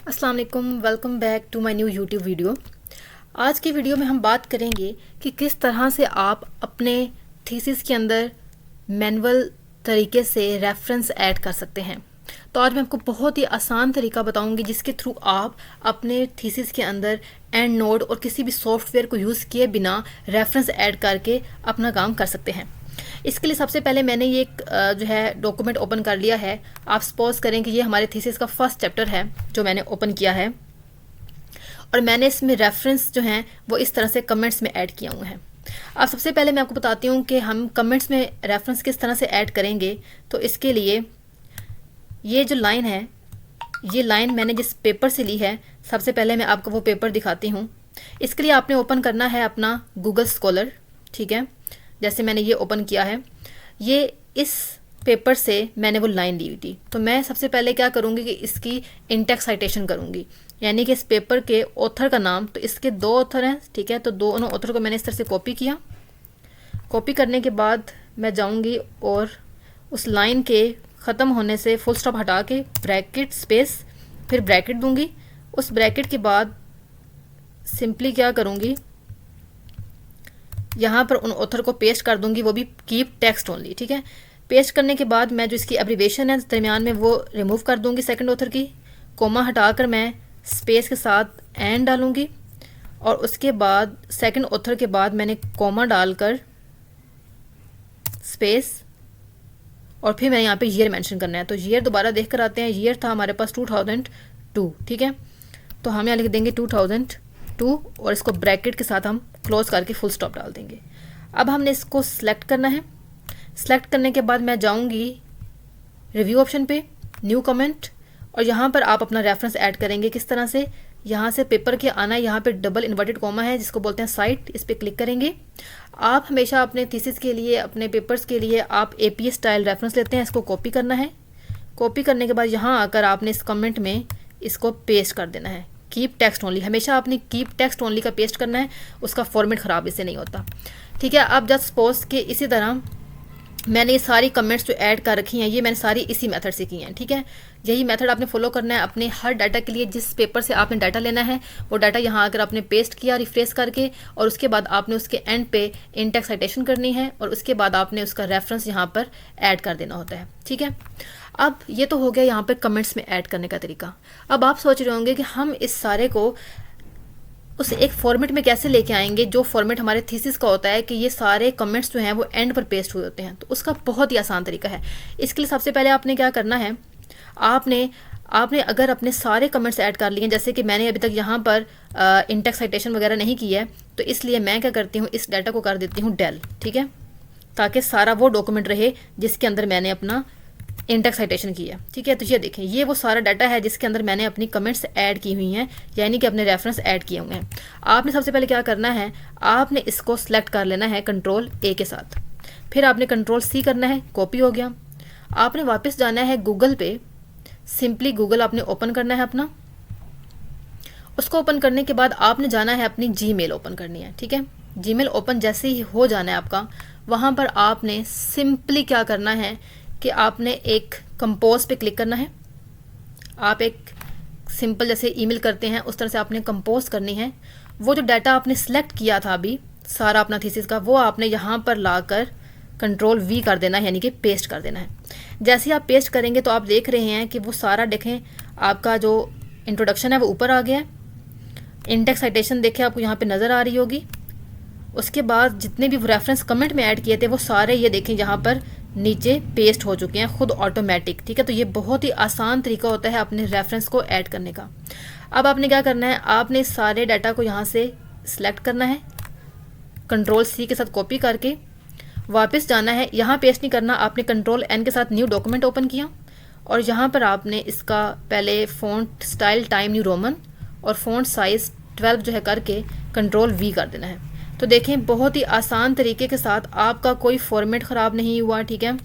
अस्सलाम वालेकुम, welcome back to my new YouTube video. आज की वीडियो में हम बात करेंगे कि किस तरह से आप अपने थीसिस के अंदर मैनुअल तरीके से रेफरेंस ऐड कर सकते हैं। तो आज मैं आपको बहुत ही आसान तरीका बताऊंगी जिसके थ्रू आप अपने थीसिस के अंदर एंड नोट और किसी भी सॉफ्टवेयर को यूज़ किए बिना रेफरेंस ऐड करके अपना काम कर सकते हैं। इसके लिए सबसे पहले मैंने ये एक जो है डॉक्यूमेंट ओपन कर लिया है। आप सपोज करें कि ये हमारे थीसिस का फर्स्ट चैप्टर है जो मैंने ओपन किया है और मैंने इसमें रेफरेंस जो हैं वो इस तरह से कमेंट्स में ऐड किए हुए हैं। अब सबसे पहले मैं आपको बताती हूँ कि हम कमेंट्स में रेफरेंस किस तरह से ऐड करेंगे। तो इसके लिए ये जो लाइन है, ये लाइन मैंने जिस पेपर से ली है, सबसे पहले मैं आपको वो पेपर दिखाती हूँ। इसके लिए आपने ओपन करना है अपना गूगल स्कॉलर, ठीक है। जैसे मैंने ये ओपन किया है, ये इस पेपर से मैंने वो लाइन ली हुई थी। तो मैं सबसे पहले क्या करूँगी कि इसकी इंटेक्स साइटेशन करूँगी, यानी कि इस पेपर के ऑथर का नाम, तो इसके दो ऑथर हैं, ठीक है। तो दोनों ऑथर को मैंने इस तरह से कॉपी किया। कॉपी करने के बाद मैं जाऊँगी और उस लाइन के ख़त्म होने से फुल स्टॉप हटा के ब्रैकेट स्पेस फिर ब्रैकेट दूँगी। उस ब्रैकेट के बाद सिंपली क्या करूँगी, यहाँ पर उन ऑथर को पेस्ट कर दूंगी, वो भी कीप टेक्स्ट ओनली, ठीक है। पेस्ट करने के बाद मैं जो इसकी एब्रीवेशन है दरमियान में वो रिमूव कर दूंगी सेकंड ऑथर की। कोमा हटाकर मैं स्पेस के साथ एंड डालूंगी और उसके बाद सेकंड ऑथर के बाद मैंने कोमा डालकर स्पेस और फिर मैंने यहाँ पे ईयर मेंशन करना है। तो ईयर दोबारा देख कर आते हैं। ईयर था हमारे पास 2002, ठीक है। तो हम यहाँ लिख देंगे 2002 और इसको ब्रैकेट के साथ हम क्लोज करके फुल स्टॉप डाल देंगे। अब हमने इसको सिलेक्ट करना है। सिलेक्ट करने के बाद मैं जाऊंगी रिव्यू ऑप्शन पे, न्यू कमेंट, और यहाँ पर आप अपना रेफरेंस ऐड करेंगे। किस तरह से, यहाँ से पेपर के आना है, यहाँ पे डबल इन्वर्टेड कॉमा है जिसको बोलते हैं साइट, इस पर क्लिक करेंगे। आप हमेशा अपने थीसिस के लिए, अपने पेपर्स के लिए आप APA स्टाइल रेफरेंस लेते हैं, इसको कॉपी करना है। कॉपी करने के बाद यहाँ आकर आपने इस कमेंट में इसको पेस्ट कर देना है। कीप टेक्स्ट ओनली, हमेशा आपने कीप टेक्स्ट ओनली का पेस्ट करना है, उसका फॉर्मेट ख़राब इससे नहीं होता, ठीक है। अब जस्ट सपोज के इसी तरह मैंने ये सारी कमेंट्स जो ऐड कर रखी हैं, ये मैंने सारी इसी मेथड से की हैं, ठीक है। यही मेथड आपने फॉलो करना है अपने हर डाटा के लिए। जिस पेपर से आपने डाटा लेना है वो डाटा यहाँ आकर आपने पेस्ट किया रिफ्रेश करके, और उसके बाद आपने उसके एंड पे इंटेक्स साइटेशन करनी है और उसके बाद आपने उसका रेफरेंस यहाँ पर ऐड कर देना होता है, ठीक है। अब ये तो हो गया यहाँ पर कमेंट्स में ऐड करने का तरीका। अब आप सोच रहे होंगे कि हम इस सारे को उस एक फॉर्मेट में कैसे लेके आएंगे जो फॉर्मेट हमारे थीसिस का होता है कि ये सारे कमेंट्स जो हैं वो एंड पर पेस्ट हुए होते हैं। तो उसका बहुत ही आसान तरीका है। इसके लिए सबसे पहले आपने क्या करना है, आपने अगर अपने सारे कमेंट्स ऐड कर लिए, जैसे कि मैंने अभी तक यहाँ पर इंटेक्स साइटेशन वगैरह नहीं की है, तो इसलिए मैं क्या करती हूँ, इस डाटा को कर देती हूँ डेल, ठीक है, ताकि सारा वो डॉक्यूमेंट रहे जिसके अंदर मैंने अपना इंटेक्स साइटेशन की है, ठीक है। तो ये देखें, ये वो सारा डाटा है जिसके अंदर मैंने अपनी कमेंट्स ऐड की हुई हैं, यानी कि अपने रेफरेंस ऐड किए हुए हैं। आपने सबसे पहले क्या करना है, आपने इसको सिलेक्ट कर लेना है कंट्रोल A के साथ, फिर आपने कंट्रोल C करना है, कॉपी हो गया। आपने वापस जाना है गूगल पे, सिंपली गूगल आपने ओपन करना है अपना। उसको ओपन करने के बाद आपने जाना है अपनी Gmail ओपन करनी है, ठीक है। Gmail ओपन जैसे ही हो जाना है आपका, वहाँ पर आपने सिंपली क्या करना है कि आपने एक कंपोज पे क्लिक करना है। आप एक सिंपल जैसे ईमेल करते हैं उस तरह से आपने कंपोज करनी है। वो जो डाटा आपने सेलेक्ट किया था अभी सारा अपना थीसिस का, वो आपने यहाँ पर लाकर कंट्रोल V कर देना है, यानी कि पेस्ट कर देना है। जैसे ही आप पेस्ट करेंगे तो आप देख रहे हैं कि वो सारा देखें, आपका जो इंट्रोडक्शन है वो ऊपर आ गया है। इंडेक्स साइटेशन देखें आपको यहाँ पर नज़र आ रही होगी। उसके बाद जितने भी रेफरेंस कमेंट में ऐड किए थे वो सारे ये देखें यहाँ पर नीचे पेस्ट हो चुके हैं खुद ऑटोमेटिक, ठीक है। तो ये बहुत ही आसान तरीका होता है अपने रेफरेंस को ऐड करने का। अब आपने क्या करना है, आपने सारे डाटा को यहाँ से सिलेक्ट करना है, कंट्रोल C के साथ कॉपी करके वापस जाना है। यहाँ पेस्ट नहीं करना, आपने कंट्रोल N के साथ न्यू डॉक्यूमेंट ओपन किया और यहाँ पर आपने इसका पहले font style time new Roman और फ़ॉन्ट साइज़ 12 जो है करके कंट्रोल V कर देना है। तो देखें, बहुत ही आसान तरीके के साथ आपका कोई फॉर्मेट ख़राब नहीं हुआ, ठीक है।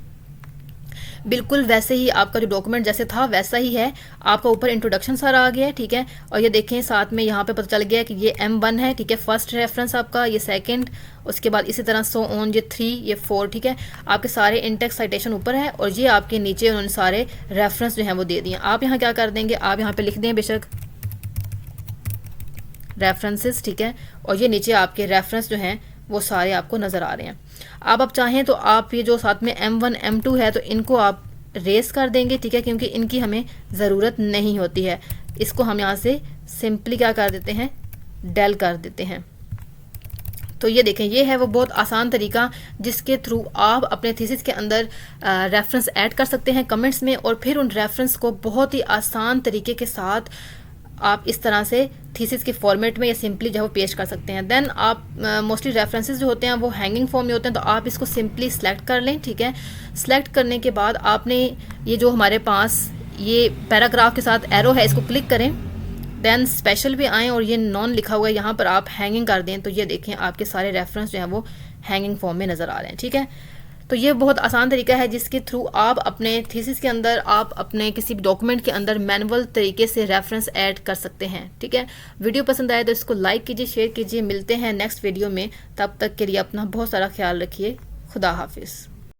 बिल्कुल वैसे ही आपका जो डॉक्यूमेंट जैसे था वैसा ही है। आपका ऊपर इंट्रोडक्शन सारा आ गया है, ठीक है। और ये देखें साथ में यहाँ पे पता चल गया कि ये M1 है, ठीक है, फर्स्ट रेफरेंस आपका, ये सेकंड, उसके बाद इसी तरह सो ऑन, ये 3, ये 4, ठीक है। आपके सारे इंटेक्स साइटेशन ऊपर है और ये आपके नीचे उन्होंने सारे रेफरेंस जो हैं वो दे दिए। आप यहाँ क्या कर देंगे, आप यहाँ पे लिख दें बेशक रेफरेंसेस, ठीक है। और ये नीचे आपके रेफरेंस जो हैं वो सारे आपको नज़र आ रहे हैं। अब आप चाहें तो आप ये जो साथ में M1 M2 है तो इनको आप रेस कर देंगे, ठीक है, क्योंकि इनकी हमें ज़रूरत नहीं होती है। इसको हम यहाँ से सिंपली क्या कर देते हैं, डेल कर देते हैं। तो ये देखें, ये है वो बहुत आसान तरीका जिसके थ्रू आप अपने थीसिस के अंदर रेफरेंस ऐड कर सकते हैं कमेंट्स में, और फिर उन रेफरेंस को बहुत ही आसान तरीके के साथ आप इस तरह से थीसिस के फॉर्मेट में या सिंपली जो है वो पेश कर सकते हैं। देन आप मोस्टली रेफरेंसेस जो होते हैं वो हैंगिंग फॉर्म में होते हैं, तो आप इसको सिंपली सेलेक्ट कर लें, ठीक है। सेलेक्ट करने के बाद आपने ये जो हमारे पास ये पैराग्राफ के साथ एरो है इसको क्लिक करें, देन स्पेशल पे आएँ और ये नॉन लिखा हुआ है यहाँ पर आप हैंगिंग कर दें, तो ये देखें आपके सारे रेफरेंस जो हैं वो हैंगिंग फॉर्म में नज़र आ रहे हैं, ठीक है। तो ये बहुत आसान तरीका है जिसके थ्रू आप अपने थीसिस के अंदर, आप अपने किसी भी डॉक्यूमेंट के अंदर मैनुअल तरीके से रेफरेंस ऐड कर सकते हैं, ठीक है। वीडियो पसंद आए तो इसको लाइक कीजिए, शेयर कीजिए। मिलते हैं नेक्स्ट वीडियो में, तब तक के लिए अपना बहुत सारा ख्याल रखिए। खुदा हाफिज़।